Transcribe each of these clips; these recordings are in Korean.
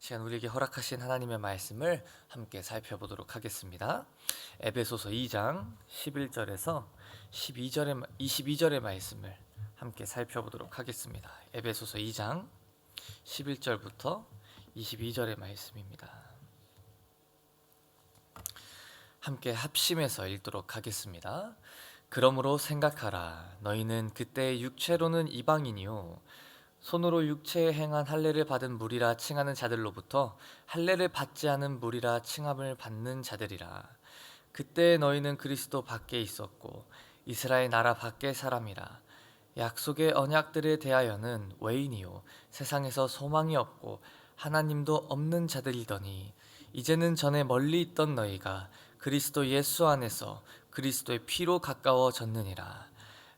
시간 우리에게 허락하신 하나님의 말씀을 함께 살펴보도록 하겠습니다. 에베소서 2장 11절에서 22절의 말씀을 함께 살펴보도록 하겠습니다. 에베소서 2장 11절부터 22절의 말씀입니다. 함께 합심해서 읽도록 하겠습니다. 그러므로 생각하라. 너희는 그때 육체로는 이방인이요 손으로 육체에 행한 할례를 받은 무리라 칭하는 자들로부터 할례를 받지 않은 무리라 칭함을 받는 자들이라. 그때 너희는 그리스도 밖에 있었고 이스라엘 나라 밖의 사람이라. 약속의 언약들에 대하여는 외인이요 세상에서 소망이 없고 하나님도 없는 자들이더니 이제는 전에 멀리 있던 너희가 그리스도 예수 안에서 그리스도의 피로 가까워졌느니라.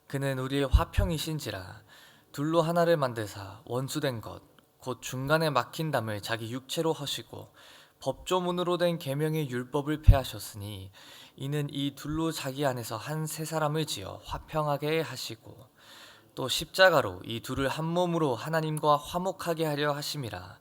그는 우리의 화평이신지라. 둘로 하나를 만드사 원수된 것 곧 중간에 막힌 담을 자기 육체로 허시고 법조문으로 된 계명의 율법을 폐하셨으니 이는 이 둘로 자기 안에서 한 새 사람을 지어 화평하게 하시고 또 십자가로 이 둘을 한 몸으로 하나님과 화목하게 하려 하심이라.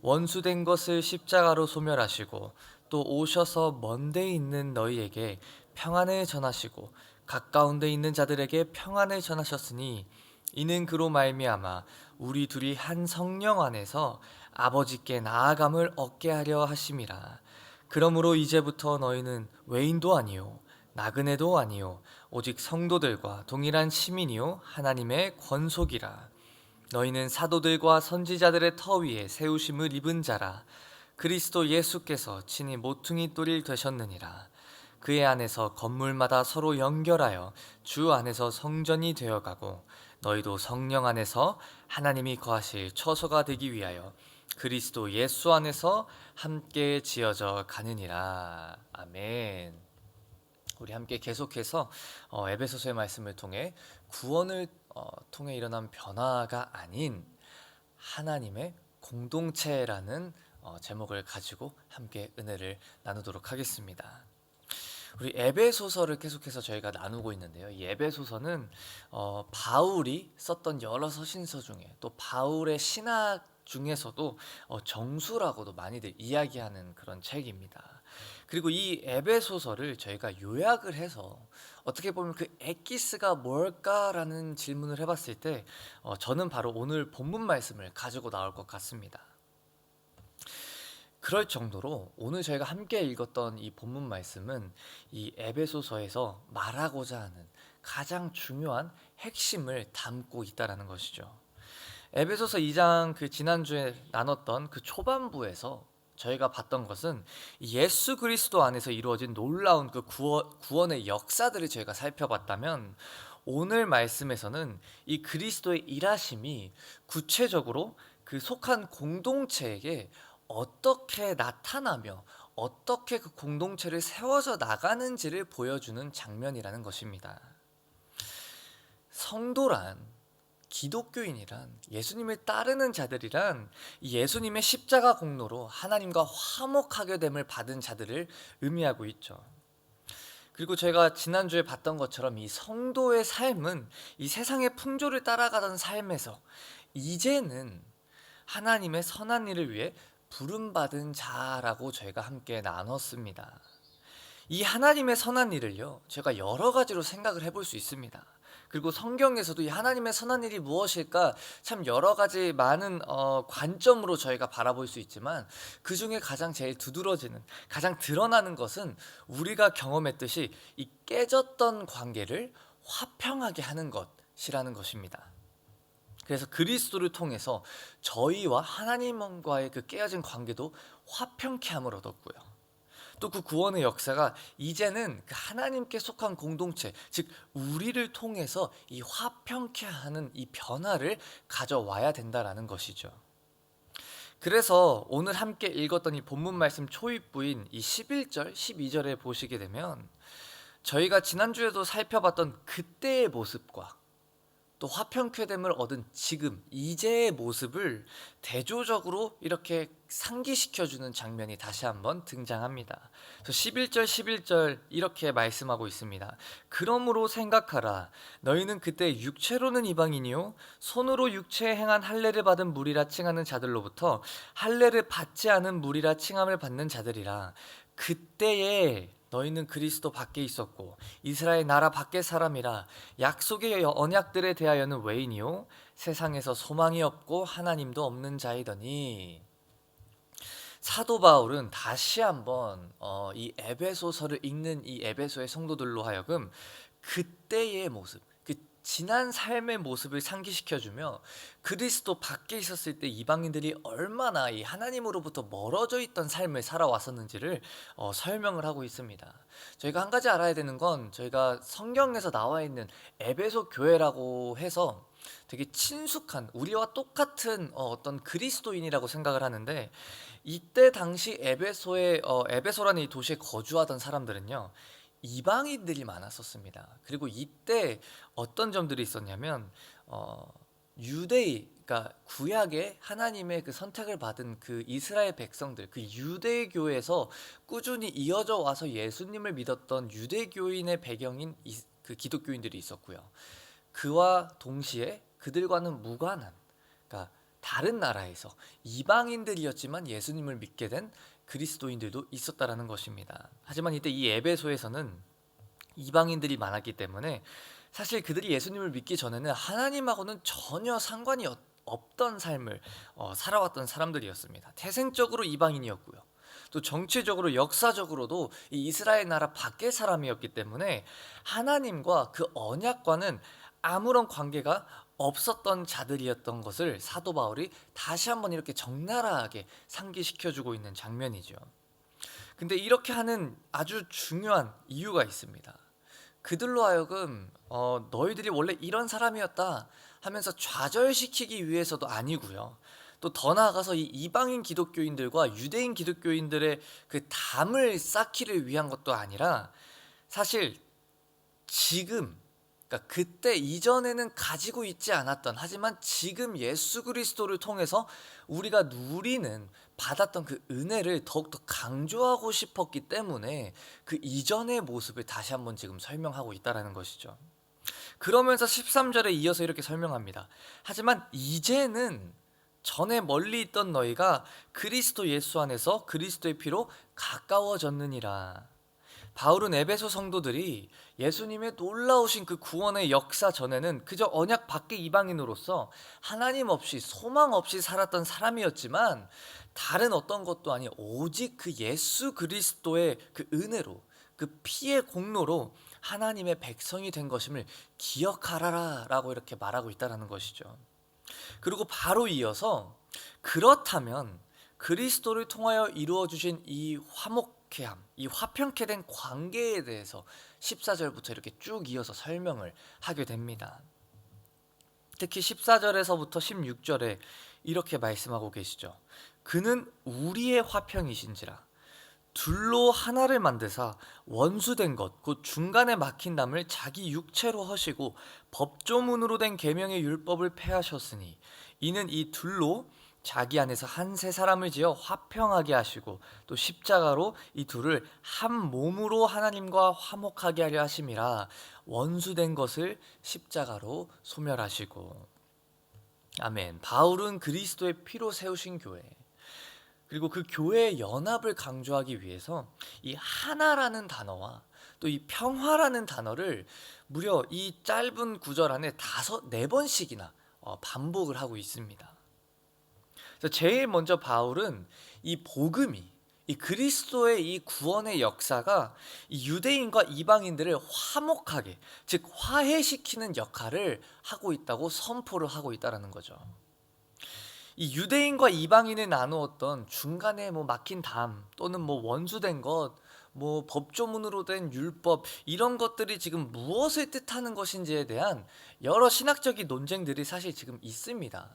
원수된 것을 십자가로 소멸하시고 또 오셔서 먼 데 있는 너희에게 평안을 전하시고 가까운 데 있는 자들에게 평안을 전하셨으니 이는 그로 말미암아 우리 둘이 한 성령 안에서 아버지께 나아감을 얻게 하려 하심이라. 그러므로 이제부터 너희는 외인도 아니요 나그네도 아니요 오직 성도들과 동일한 시민이요 하나님의 권속이라. 너희는 사도들과 선지자들의 터 위에 세우심을 입은 자라. 그리스도 예수께서 친히 모퉁이 돌이 되셨느니라. 그의 안에서 건물마다 서로 연결하여 주 안에서 성전이 되어가고 너희도 성령 안에서 하나님이 거하실 처소가 되기 위하여 그리스도 예수 안에서 함께 지어져 가느니라. 아멘. 우리 함께 계속해서 에베소서의 말씀을 통해 구원을 통해 일어난 변화가 아닌 하나님의 공동체라는 제목을 가지고 함께 은혜를 나누도록 하겠습니다. 우리 에베소서를 계속해서 저희가 나누고 있는데요. 이 에베소서는 바울이 썼던 여러 서신서 중에 또 바울의 신학 중에서도 정수라고도 많이들 이야기하는 그런 책입니다. 그리고 이 에베소서를 저희가 요약을 해서 어떻게 보면 그 엑기스가 뭘까라는 질문을 해봤을 때 저는 바로 오늘 본문 말씀을 가지고 나올 것 같습니다. 그럴 정도로 오늘 저희가 함께 읽었던 이 본문 말씀은 이 에베소서에서 말하고자 하는 가장 중요한 핵심을 담고 있다라는 것이죠. 에베소서 2장 그 지난주에 나눴던 그 초반부에서 저희가 봤던 것은 예수 그리스도 안에서 이루어진 놀라운 그 구원의 역사들을 저희가 살펴봤다면 오늘 말씀에서는 이 그리스도의 일하심이 구체적으로 그 속한 공동체에게 어떻게 나타나며 어떻게 그 공동체를 세워져 나가는지를 보여주는 장면이라는 것입니다. 성도란, 기독교인이란, 예수님을 따르는 자들이란 이 예수님의 십자가 공로로 하나님과 화목하게 됨을 받은 자들을 의미하고 있죠. 그리고 저희가 지난주에 봤던 것처럼 이 성도의 삶은 이 세상의 풍조를 따라가던 삶에서 이제는 하나님의 선한 일을 위해 부름받은 자라고 저희가 함께 나눴습니다. 이 하나님의 선한 일을요, 제가 여러 가지로 생각을 해볼 수 있습니다. 그리고 성경에서도 이 하나님의 선한 일이 무엇일까 참 여러 가지 많은 관점으로 저희가 바라볼 수 있지만 그 중에 가장 제일 두드러지는, 가장 드러나는 것은 우리가 경험했듯이 이 깨졌던 관계를 화평하게 하는 것이라는 것입니다. 그래서 그리스도를 통해서 저희와 하나님과의 그 깨어진 관계도 화평케 함을 얻었고요. 또 그 구원의 역사가 이제는 그 하나님께 속한 공동체, 즉 우리를 통해서 이 화평케 하는 이 변화를 가져와야 된다라는 것이죠. 그래서 오늘 함께 읽었던 이 본문 말씀 초입부인 이 11절, 12절에 보시게 되면 저희가 지난주에도 살펴봤던 그때의 모습과 또 화평케됨을 얻은 지금 이제의 모습을 대조적으로 이렇게 상기시켜주는 장면이 다시 한번 등장합니다. 그래서 11절 이렇게 말씀하고 있습니다. 그러므로 생각하라. 너희는 그때 육체로는 이방인이요 손으로 육체에 행한 할례를 받은 무리라 칭하는 자들로부터 할례를 받지 않은 무리라 칭함을 받는 자들이라. 그때에 너희는 그리스도 밖에 있었고 이스라엘 나라 밖의 사람이라. 약속의 언약들에 대하여는 외인이요 세상에서 소망이 없고 하나님도 없는 자이더니. 사도 바울은 다시 한번 이 에베소서를 읽는 이 에베소의 성도들로 하여금 그때의 모습, 그 지난 삶의 모습을 상기시켜주며 그리스도 밖에 있었을 때 이방인들이 얼마나 이 하나님으로부터 멀어져 있던 삶을 살아왔었는지를 설명을 하고 있습니다. 저희가 한 가지 알아야 되는 건, 저희가 성경에서 나와 있는 에베소 교회라고 해서 되게 친숙한 우리와 똑같은 어떤 그리스도인이라고 생각을 하는데, 이때 당시 에베소라는 이 도시에 거주하던 사람들은요 이방인들이 많았었습니다. 그리고 이때 어떤 점들이 있었냐면 유대인, 그러니까 구약의 하나님의 그 선택을 받은 그 이스라엘 백성들, 그 유대교에서 꾸준히 이어져 와서 예수님을 믿었던 유대교인의 배경인 그 기독교인들이 있었고요. 그와 동시에 그들과는 무관한, 그러니까 다른 나라에서 이방인들이었지만 예수님을 믿게 된 그리스도인들도 있었다라는 것입니다. 하지만 이때 이 에베소에서는 이방인들이 많았기 때문에 사실 그들이 예수님을 믿기 전에는 하나님하고는 전혀 상관이 없던 삶을 살아왔던 사람들이었습니다. 태생적으로 이방인이었고요. 또 정치적으로 역사적으로도 이 이스라엘 나라 밖의 사람이었기 때문에 하나님과 그 언약과는 아무런 관계가 없었던 자들이었던 것을 사도 바울이 다시 한번 이렇게 적나라하게 상기시켜주고 있는 장면이죠. 근데 이렇게 하는 아주 중요한 이유가 있습니다. 그들로 하여금 너희들이 원래 이런 사람이었다 하면서 좌절시키기 위해서도 아니고요. 또 더 나아가서 이 이방인 기독교인들과 유대인 기독교인들의 그 담을 쌓기를 위한 것도 아니라, 사실 지금, 그러니까 그때 이전에는 가지고 있지 않았던, 하지만 지금 예수 그리스도를 통해서 우리가 누리는, 받았던 그 은혜를 더욱더 강조하고 싶었기 때문에 그 이전의 모습을 다시 한번 지금 설명하고 있다는 것이죠. 그러면서 13절에 이어서 이렇게 설명합니다. 하지만 이제는 전에 멀리 있던 너희가 그리스도 예수 안에서 그리스도의 피로 가까워졌느니라. 바울은 에베소 성도들이 예수님의 놀라우신 그 구원의 역사 전에는 그저 언약 밖의 이방인으로서 하나님 없이 소망 없이 살았던 사람이었지만, 다른 어떤 것도 아닌 오직 그 예수 그리스도의 그 은혜로, 그 피의 공로로 하나님의 백성이 된 것임을 기억하라라 라고 이렇게 말하고 있다는 것이죠. 그리고 바로 이어서 그렇다면 그리스도를 통하여 이루어 주신 이 화목케함, 이 화평케 된 관계에 대해서 14절부터 이렇게 쭉 이어서 설명을 하게 됩니다. 특히 14절에서부터 16절에 이렇게 말씀하고 계시죠. 그는 우리의 화평이신지라. 둘로 하나를 만드사 원수된 것 곧 중간에 막힌 담을 자기 육체로 허시고 법조문으로 된 계명의 율법을 폐하셨으니, 이는 이 둘로 자기 안에서 한 세 사람을 지어 화평하게 하시고 또 십자가로 이 둘을 한 몸으로 하나님과 화목하게 하려 하심이라. 원수된 것을 십자가로 소멸하시고. 아멘. 바울은 그리스도의 피로 세우신 교회, 그리고 그 교회의 연합을 강조하기 위해서 이 하나라는 단어와 또 이 평화라는 단어를 무려 이 짧은 구절 안에 네 번씩이나 반복을 하고 있습니다. 그래서 제일 먼저 바울은 이 복음이, 이 그리스도의 이 구원의 역사가 이 유대인과 이방인들을 화목하게, 즉 화해시키는 역할을 하고 있다고 선포를 하고 있다는 거죠. 이 유대인과 이방인을 나누었던 중간에 막힌 담, 또는 원수된 것, 법조문으로 된 율법, 이런 것들이 지금 무엇을 뜻하는 것인지에 대한 여러 신학적인 논쟁들이 사실 지금 있습니다.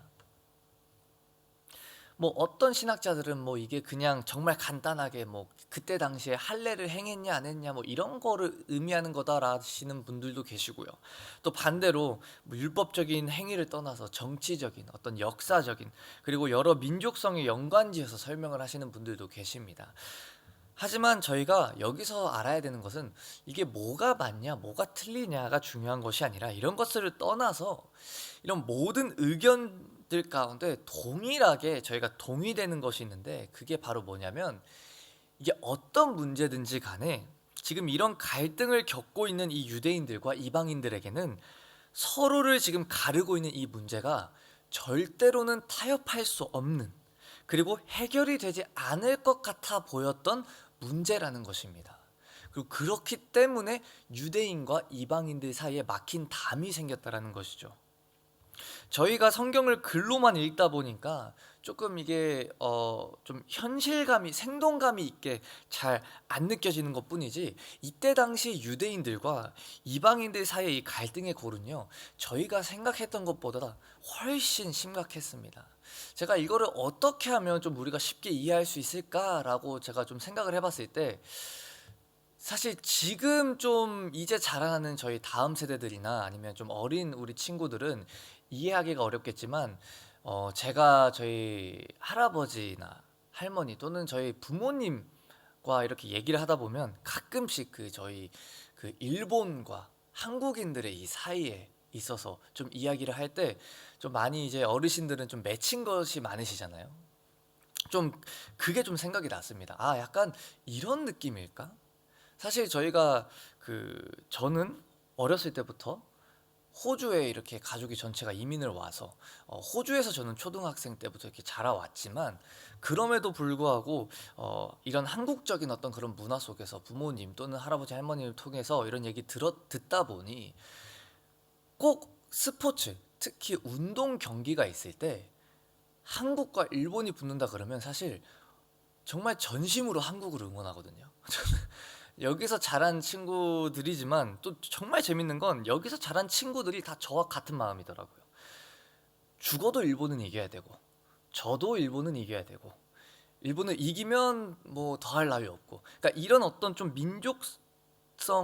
뭐 어떤 신학자들은 뭐 이게 그냥 정말 간단하게 뭐 그때 당시에 할례를 행했냐 안 했냐 뭐 이런 거를 의미하는 거다라시는 분들도 계시고요. 또 반대로 뭐 율법적인 행위를 떠나서 정치적인 어떤 역사적인 그리고 여러 민족성의 연관지어서 설명을 하시는 분들도 계십니다. 하지만 저희가 여기서 알아야 되는 것은 이게 뭐가 맞냐, 뭐가 틀리냐가 중요한 것이 아니라 이런 것들을 떠나서 이런 모든 의견들 가운데 동일하게 저희가 동의되는 것이 있는데 그게 바로 뭐냐면 이게 어떤 문제든지 간에 지금 이런 갈등을 겪고 있는 이 유대인들과 이방인들에게는 서로를 지금 가르고 있는 이 문제가 절대로는 타협할 수 없는 그리고 해결이 되지 않을 것 같아 보였던 문제라는 것입니다. 그리고 그렇기 때문에 유대인과 이방인들 사이에 막힌 담이 생겼다라는 것이죠. 저희가 성경을 글로만 읽다 보니까 조금 이게 좀 현실감이 생동감이 있게 잘 안 느껴지는 것뿐이지 이때 당시 유대인들과 이방인들 사이의 이 갈등의 골은요 저희가 생각했던 것보다 훨씬 심각했습니다. 제가 이거를 어떻게 하면 좀 우리가 쉽게 이해할 수 있을까라고 제가 좀 생각을 해봤을 때 사실 지금 좀 이제 자라나는 저희 다음 세대들이나 아니면 좀 어린 우리 친구들은 이해하기가 어렵겠지만 제가 저희 할아버지나 할머니 또는 저희 부모님과 이렇게 얘기를 하다 보면 가끔씩 그 저희 그 일본과 한국인들의 이 사이에 있어서 좀 이야기를 할 때 좀 많이 이제 어르신들은 좀 맺힌 것이 많으시잖아요. 좀 그게 좀 생각이 났습니다. 아, 약간 이런 느낌일까? 사실 저희가 저는 어렸을 때부터 호주에 이렇게 가족이 전체가 이민을 와서 호주에서 저는 초등학생 때부터 이렇게 자라왔지만 그럼에도 불구하고 이런 한국적인 어떤 그런 문화 속에서 부모님 또는 할아버지 할머니를 통해서 이런 얘기 듣다 보니 꼭 스포츠 특히 운동 경기가 있을 때 한국과 일본이 붙는다 그러면 사실 정말 전심으로 한국을 응원하거든요. 여기서 자란 친구들이지만 또 정말 재밌는 건 여기서 자란 친구들이 다 저와 같은 마음이더라고요. 죽어도 일본은 이겨야 되고 저도 일본은 이겨야 되고 일본을 이기면 뭐 더할 나위 없고 그러니까 이런 어떤 좀 민족성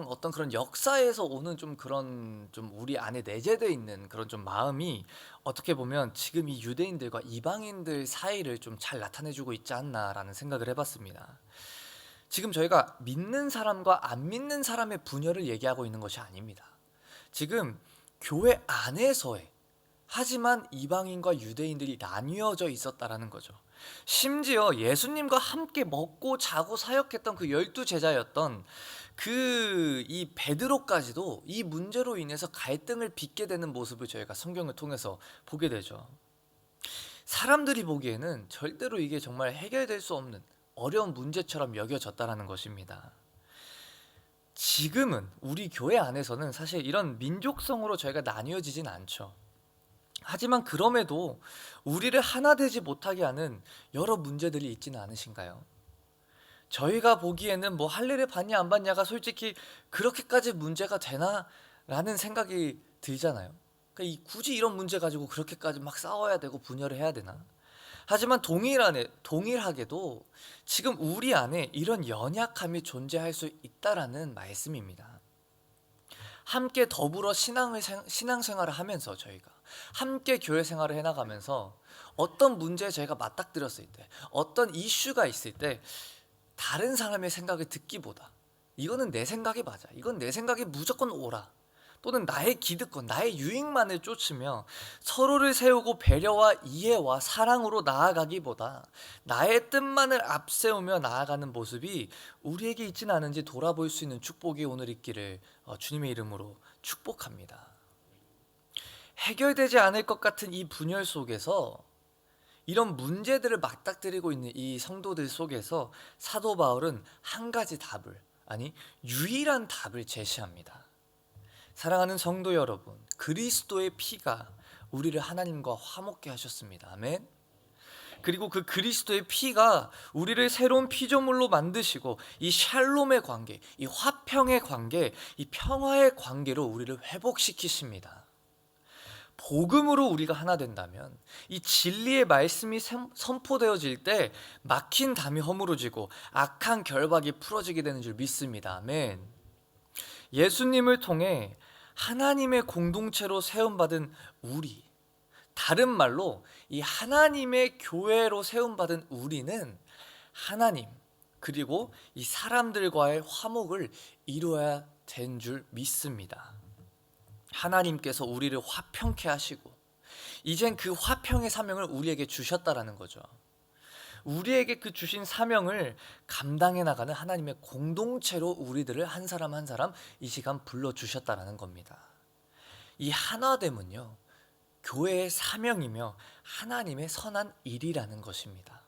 어떤 그런 역사에서 오는 좀 그런 좀 우리 안에 내재되어 있는 그런 좀 마음이 어떻게 보면 지금 이 유대인들과 이방인들 사이를 좀 잘 나타내주고 있지 않나라는 생각을 해봤습니다. 지금 저희가 믿는 사람과 안 믿는 사람의 분열을 얘기하고 있는 것이 아닙니다. 지금 교회 안에서의 하지만 이방인과 유대인들이 나뉘어져 있었다라는 거죠. 심지어 예수님과 함께 먹고 자고 사역했던 그 12제자였던 이 베드로까지도 이 문제로 인해서 갈등을 빚게 되는 모습을 저희가 성경을 통해서 보게 되죠. 사람들이 보기에는 절대로 이게 정말 해결될 수 없는 어려운 문제처럼 여겨졌다라는 것입니다. 지금은 우리 교회 안에서는 사실 이런 민족성으로 저희가 나뉘어지진 않죠. 하지만 그럼에도 우리를 하나 되지 못하게 하는 여러 문제들이 있지는 않으신가요? 저희가 보기에는 뭐 할례를 받냐 안 받냐가 솔직히 그렇게까지 문제가 되나? 라는 생각이 들잖아요. 그러니까 굳이 이런 문제 가지고 그렇게까지 막 싸워야 되고 분열을 해야 되나? 하지만 동일하게도 지금 우리 안에 이런 연약함이 존재할 수 있다라는 말씀입니다. 함께 더불어 신앙생활을 하면서 저희가 함께 교회 생활을 해나가면서 어떤 문제에 저희가 맞닥뜨렸을 때 어떤 이슈가 있을 때 다른 사람의 생각을 듣기보다 이거는 내 생각이 맞아, 이건 내 생각이 무조건 옳아, 또는 나의 기득권, 나의 유익만을 쫓으며 서로를 세우고 배려와 이해와 사랑으로 나아가기보다 나의 뜻만을 앞세우며 나아가는 모습이 우리에게 있지는 않은지 돌아볼 수 있는 축복이 오늘 있기를 주님의 이름으로 축복합니다. 해결되지 않을 것 같은 이 분열 속에서 이런 문제들을 맞닥뜨리고 있는 이 성도들 속에서 사도 바울은 한 가지 답을, 아니 유일한 답을 제시합니다. 사랑하는 성도 여러분, 그리스도의 피가 우리를 하나님과 화목케 하셨습니다. 아멘. 그리고 그 그리스도의 피가 우리를 새로운 피조물로 만드시고 이 샬롬의 관계, 이 화평의 관계, 이 평화의 관계로 우리를 회복시키십니다. 복음으로 우리가 하나 된다면 이 진리의 말씀이 선포되어질 때 막힌 담이 허물어지고 악한 결박이 풀어지게 되는 줄 믿습니다. 아멘. 예수님을 통해 하나님의 공동체로 세움받은 우리, 다른 말로 이 하나님의 교회로 세움받은 우리는 하나님 그리고 이 사람들과의 화목을 이루어야 된 줄 믿습니다. 하나님께서 우리를 화평케 하시고 이젠 그 화평의 사명을 우리에게 주셨다라는 거죠. 우리에게 그 주신 사명을 감당해 나가는 하나님의 공동체로 우리들을 한 사람 한 사람 이 시간 불러주셨다라는 겁니다. 이 하나됨은요, 교회의 사명이며 하나님의 선한 일이라는 것입니다.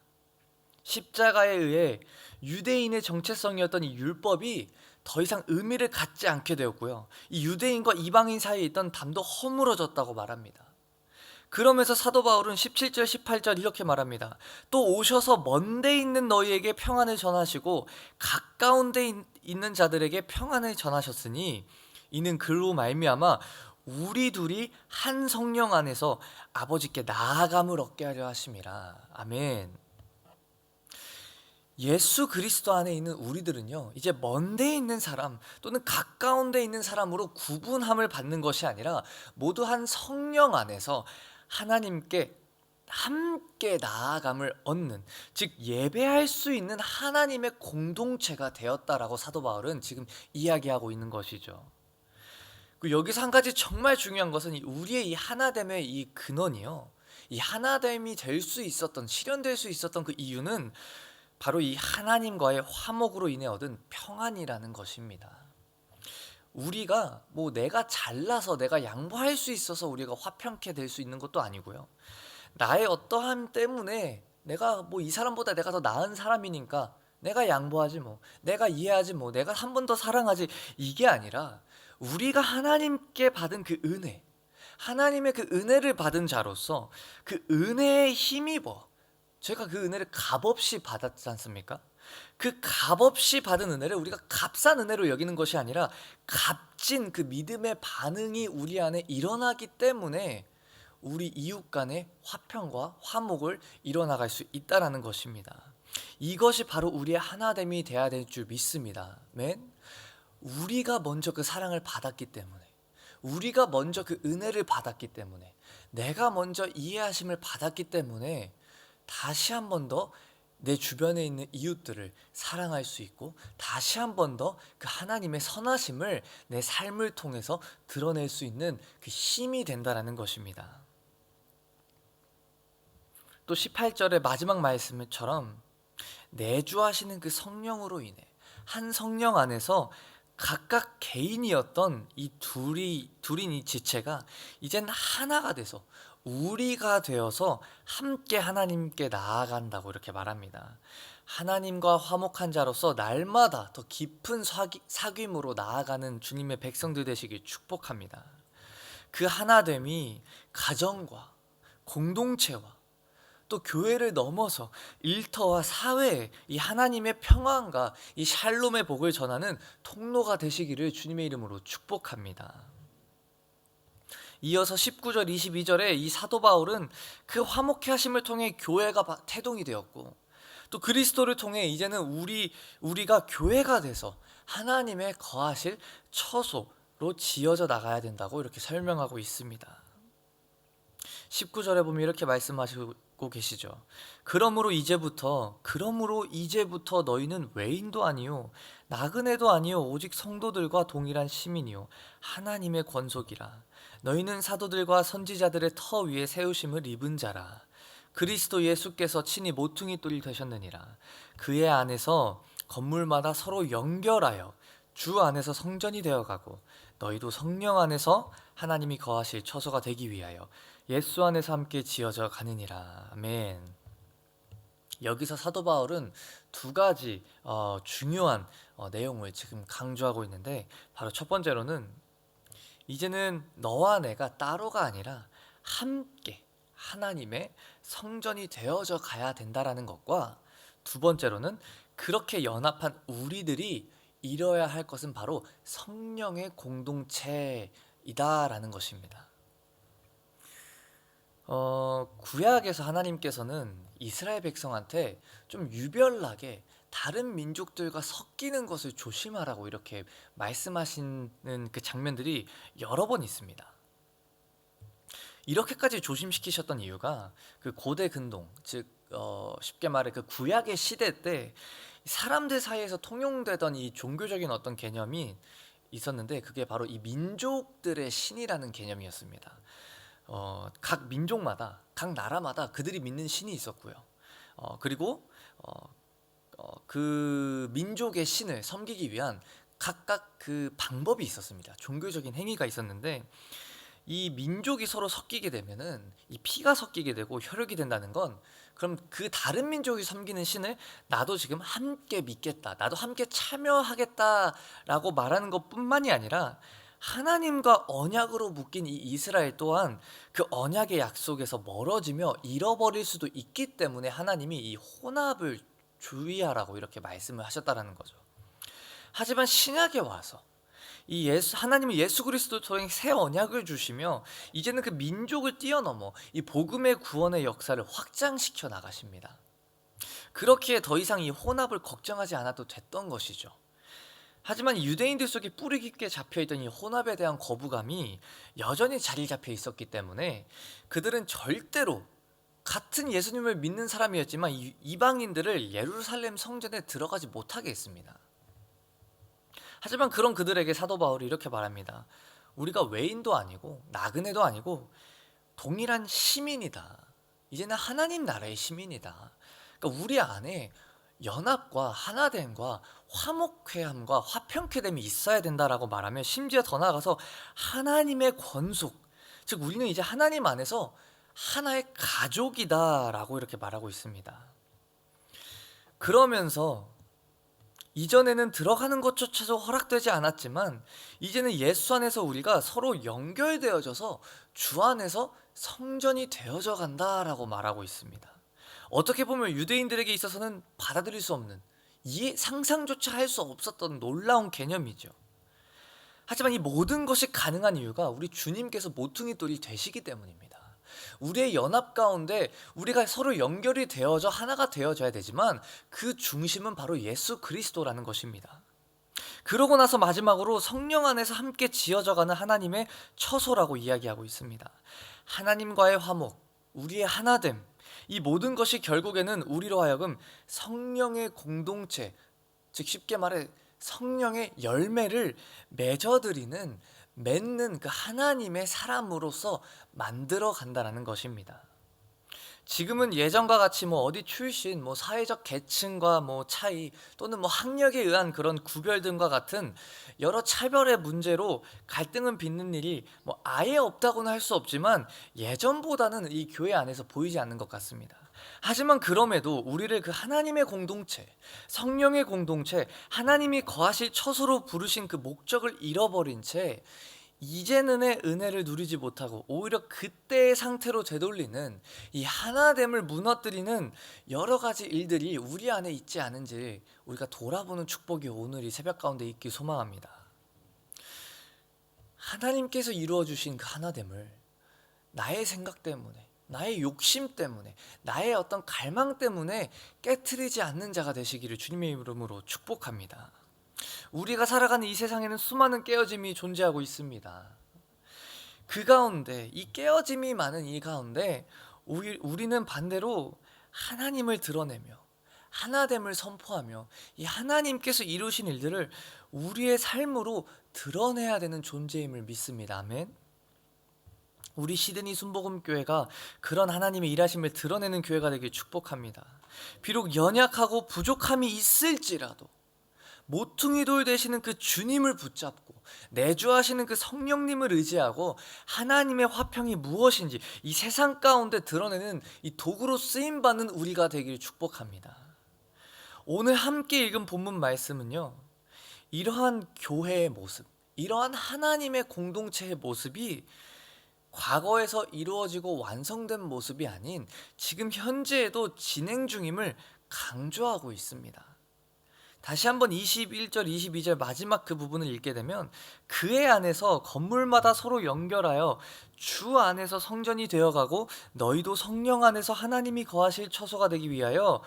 십자가에 의해 유대인의 정체성이었던 이 율법이 더 이상 의미를 갖지 않게 되었고요. 이 유대인과 이방인 사이에 있던 담도 허물어졌다고 말합니다. 그러면서 사도 바울은 17절 18절 이렇게 말합니다. 또 오셔서 먼데 있는 너희에게 평안을 전하시고 가까운 데 있는 자들에게 평안을 전하셨으니 이는 그로 말미암아 우리 둘이 한 성령 안에서 아버지께 나아감을 얻게 하려 하심이라. 아멘. 예수 그리스도 안에 있는 우리들은요, 이제 먼데 있는 사람 또는 가까운 데 있는 사람으로 구분함을 받는 것이 아니라 모두 한 성령 안에서 하나님께 함께 나아감을 얻는, 즉 예배할 수 있는 하나님의 공동체가 되었다라고 사도 바울은 지금 이야기하고 있는 것이죠. 여기서 한 가지 정말 중요한 것은 우리의 이 하나됨의 이 근원이요, 이 하나됨이 될 수 있었던, 실현될 수 있었던 그 이유는 바로 이 하나님과의 화목으로 인해 얻은 평안이라는 것입니다. 우리가 뭐 내가 잘나서 내가 양보할 수 있어서 우리가 화평케 될 수 있는 것도 아니고요. 나의 어떠함 때문에 내가 뭐 이 사람보다 내가 더 나은 사람이니까 내가 양보하지 뭐, 내가 이해하지 뭐, 내가 한 번 더 사랑하지, 이게 아니라 우리가 하나님께 받은 그 은혜, 하나님의 그 은혜를 받은 자로서 그 은혜에 힘입어 제가 그 은혜를 값없이 받았지 않습니까? 그 값없이 받은 은혜를 우리가 값싼 은혜로 여기는 것이 아니라 값진 그 믿음의 반응이 우리 안에 일어나기 때문에 우리 이웃 간의 화평과 화목을 이뤄나갈 수 있다는 것입니다. 이것이 바로 우리의 하나됨이 되어야 될 줄 믿습니다. 맨 우리가 먼저 그 사랑을 받았기 때문에, 우리가 먼저 그 은혜를 받았기 때문에, 내가 먼저 이해하심을 받았기 때문에 다시 한 번 더 내 주변에 있는 이웃들을 사랑할 수 있고 다시 한 번 더 그 하나님의 선하심을 내 삶을 통해서 드러낼 수 있는 그 힘이 된다라는 것입니다. 또 18절의 마지막 말씀처럼 내주하시는 그 성령으로 인해 한 성령 안에서 각각 개인이었던 이 둘인 이 지체가 이젠 하나가 돼서 우리가 되어서 함께 하나님께 나아간다고 이렇게 말합니다. 하나님과 화목한 자로서 날마다 더 깊은 사귐으로 나아가는 주님의 백성들 되시길 축복합니다. 그 하나됨이 가정과 공동체와 또 교회를 넘어서 일터와 사회에 이 하나님의 평안과 이 샬롬의 복을 전하는 통로가 되시기를 주님의 이름으로 축복합니다. 이어서 19절 22절에 이 사도 바울은 그 화목케 하심을 통해 교회가 태동이 되었고 또 그리스도를 통해 이제는 우리가 교회가 돼서 하나님의 거하실 처소로 지어져 나가야 된다고 이렇게 설명하고 있습니다. 19절에 보면 이렇게 말씀하시고 계시죠. 그러므로 이제부터 너희는 외인도 아니요 나그네도 아니요 오직 성도들과 동일한 시민이요 하나님의 권속이라. 너희는 사도들과 선지자들의 터 위에 세우심을 입은 자라. 그리스도 예수께서 친히 모퉁이 돌이 되셨느니라. 그의 안에서 건물마다 서로 연결하여 주 안에서 성전이 되어가고 너희도 성령 안에서 하나님이 거하실 처소가 되기 위하여 예수 안에서 함께 지어져 가느니라. 아멘. 여기서 사도 바울은 두 가지 중요한 내용을 지금 강조하고 있는데, 바로 첫 번째로는 이제는 너와 내가 따로가 아니라 함께 하나님의 성전이 되어져 가야 된다라는 것과, 두 번째로는 그렇게 연합한 우리들이 이뤄야 할 것은 바로 성령의 공동체이다라는 것입니다. 구약에서 하나님께서는 이스라엘 백성한테 좀 유별나게 다른 민족들과 섞이는 것을 조심하라고 이렇게 말씀하시는 그 장면들이 여러 번 있습니다. 이렇게까지 조심시키셨던 이유가 그 고대 근동, 즉 쉽게 말해 그 구약의 시대 때 사람들 사이에서 통용되던 이 종교적인 어떤 개념이 있었는데, 그게 바로 이 민족들의 신이라는 개념이었습니다. 각 민족마다, 각 나라마다 그들이 믿는 신이 있었고요. 그리고 그 민족의 신을 섬기기 위한 각각 그 방법이 있었습니다. 종교적인 행위가 있었는데, 이 민족이 서로 섞이게 되면은 이 피가 섞이게 되고 혈육이 된다는 건, 그럼 그 다른 민족이 섬기는 신을 나도 지금 함께 믿겠다, 나도 함께 참여하겠다라고 말하는 것뿐만이 아니라 하나님과 언약으로 묶인 이 이스라엘 또한 그 언약의 약속에서 멀어지며 잃어버릴 수도 있기 때문에 하나님이 이 혼합을 주의하라고 이렇게 말씀을 하셨다라는 거죠. 하지만 신약에 와서 이 하나님은 예수 그리스도 통해 새 언약을 주시며 이제는 그 민족을 뛰어넘어 이 복음의 구원의 역사를 확장시켜 나가십니다. 그렇기에 더 이상 이 혼합을 걱정하지 않아도 됐던 것이죠. 하지만 유대인들 속에 뿌리 깊게 잡혀있던 이 혼합에 대한 거부감이 여전히 자리 잡혀 있었기 때문에 그들은 절대로 같은 예수님을 믿는 사람이었지만 이방인들을 예루살렘 성전에 들어가지 못하게 했습니다. 하지만 그런 그들에게 사도 바울이 이렇게 말합니다. 우리가 외인도 아니고 나그네도 아니고 동일한 시민이다. 이제는 하나님 나라의 시민이다. 그러니까 우리 안에 연합과 하나됨과 화목회함과 화평케됨이 있어야 된다라고 말하며, 심지어 더 나아가서 하나님의 권속, 즉 우리는 이제 하나님 안에서 하나의 가족이다라고 이렇게 말하고 있습니다. 그러면서 이전에는 들어가는 것조차도 허락되지 않았지만 이제는 예수 안에서 우리가 서로 연결되어져서 주 안에서 성전이 되어져 간다라고 말하고 있습니다. 어떻게 보면 유대인들에게 있어서는 받아들일 수 없는, 상상조차 할 수 없었던 놀라운 개념이죠. 하지만 이 모든 것이 가능한 이유가 우리 주님께서 모퉁이 돌이 되시기 때문입니다. 우리의 연합 가운데 우리가 서로 연결이 되어져 하나가 되어져야 되지만 그 중심은 바로 예수 그리스도라는 것입니다. 그러고 나서 마지막으로 성령 안에서 함께 지어져가는 하나님의 처소라고 이야기하고 있습니다. 하나님과의 화목, 우리의 하나됨, 이 모든 것이 결국에는 우리로 하여금 성령의 공동체, 즉 쉽게 말해 성령의 열매를 맺는 그 하나님의 사람으로서 만들어 간다는 것입니다. 지금은 예전과 같이 어디 출신, 사회적 계층과 차이, 또는 학력에 의한 그런 구별 등과 같은 여러 차별의 문제로 갈등은 빚는 일이 아예 없다고는 할 수 없지만 예전보다는 이 교회 안에서 보이지 않는 것 같습니다. 하지만 그럼에도 우리를 그 하나님의 공동체, 성령의 공동체, 하나님이 거하실 처소로 부르신 그 목적을 잃어버린 채 이제는의 은혜를 누리지 못하고 오히려 그때의 상태로 되돌리는 이 하나됨을 무너뜨리는 여러 가지 일들이 우리 안에 있지 않은지 우리가 돌아보는 축복이 오늘 이 새벽 가운데 있길 소망합니다. 하나님께서 이루어 주신 그 하나됨을 나의 생각 때문에, 나의 욕심 때문에, 나의 어떤 갈망 때문에 깨트리지 않는 자가 되시기를 주님의 이름으로 축복합니다. 우리가 살아가는 이 세상에는 수많은 깨어짐이 존재하고 있습니다. 그 가운데, 이 깨어짐이 많은 이 가운데 우리는 반대로 하나님을 드러내며 하나됨을 선포하며 이 하나님께서 이루신 일들을 우리의 삶으로 드러내야 되는 존재임을 믿습니다. 아멘. 우리 시드니 순복음교회가 그런 하나님의 일하심을 드러내는 교회가 되길 축복합니다. 비록 연약하고 부족함이 있을지라도 모퉁이 돌 되시는 그 주님을 붙잡고 내주하시는 그 성령님을 의지하고 하나님의 화평이 무엇인지 이 세상 가운데 드러내는 이 도구로 쓰임받는 우리가 되길 축복합니다. 오늘 함께 읽은 본문 말씀은요, 이러한 교회의 모습, 이러한 하나님의 공동체의 모습이 과거에서 이루어지고 완성된 모습이 아닌 지금 현재에도 진행 중임을 강조하고 있습니다. 다시 한번 21절, 22절 마지막 그 부분을 읽게 되면 그의 안에서 건물마다 서로 연결하여 주 안에서 성전이 되어가고 너희도 성령 안에서 하나님이 거하실 처소가 되기 위하여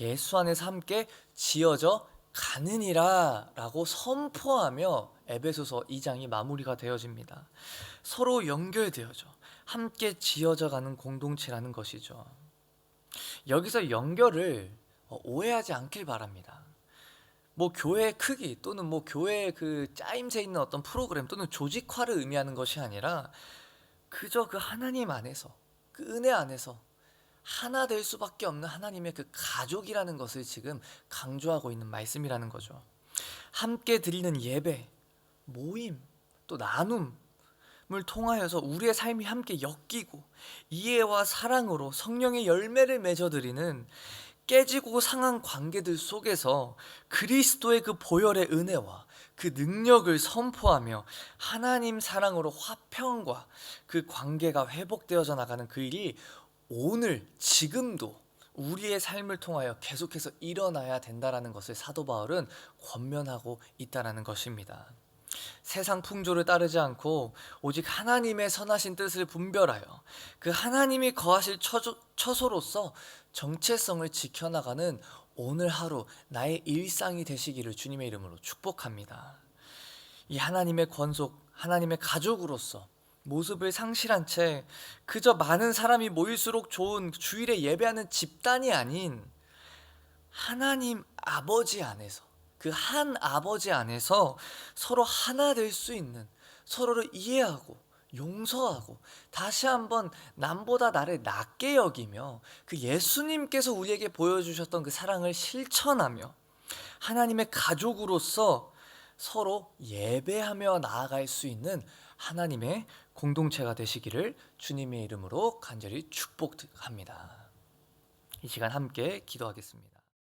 예수 안에서 함께 지어져 가느니라 라고 선포하며 에베소서 2장이 마무리가 되어집니다. 서로 연결되어져 함께 지어져 가는 공동체라는 것이죠. 여기서 연결을 오해하지 않길 바랍니다. 뭐 교회의 크기 또는 뭐 교회의 그 짜임새 있는 어떤 프로그램 또는 조직화를 의미하는 것이 아니라 그저 그 하나님 안에서 그 은혜 안에서 하나 될 수밖에 없는 하나님의 그 가족이라는 것을 지금 강조하고 있는 말씀이라는 거죠. 함께 드리는 예배, 모임, 또 나눔을 통하여서 우리의 삶이 함께 엮이고 이해와 사랑으로 성령의 열매를 맺어드리는 깨지고 상한 관계들 속에서 그리스도의 그 보혈의 은혜와 그 능력을 선포하며 하나님 사랑으로 화평과 그 관계가 회복되어져 나가는 그 일이 오늘 지금도 우리의 삶을 통하여 계속해서 일어나야 된다라는 것을 사도 바울은 권면하고 있다라는 것입니다. 세상 풍조를 따르지 않고 오직 하나님의 선하신 뜻을 분별하여 그 하나님이 거하실 처소로서 정체성을 지켜나가는 오늘 하루 나의 일상이 되시기를 주님의 이름으로 축복합니다. 이 하나님의 권속, 하나님의 가족으로서 모습을 상실한 채 그저 많은 사람이 모일수록 좋은 주일에 예배하는 집단이 아닌 하나님 아버지 안에서 그 한 아버지 안에서 서로 하나 될 수 있는, 서로를 이해하고 용서하고 다시 한번 남보다 나를 낮게 여기며 그 예수님께서 우리에게 보여주셨던 그 사랑을 실천하며 하나님의 가족으로서 서로 예배하며 나아갈 수 있는 하나님의 공동체가 되시기를 주님의 이름으로 간절히 축복합니다. 이 시간 함께 기도하겠습니다.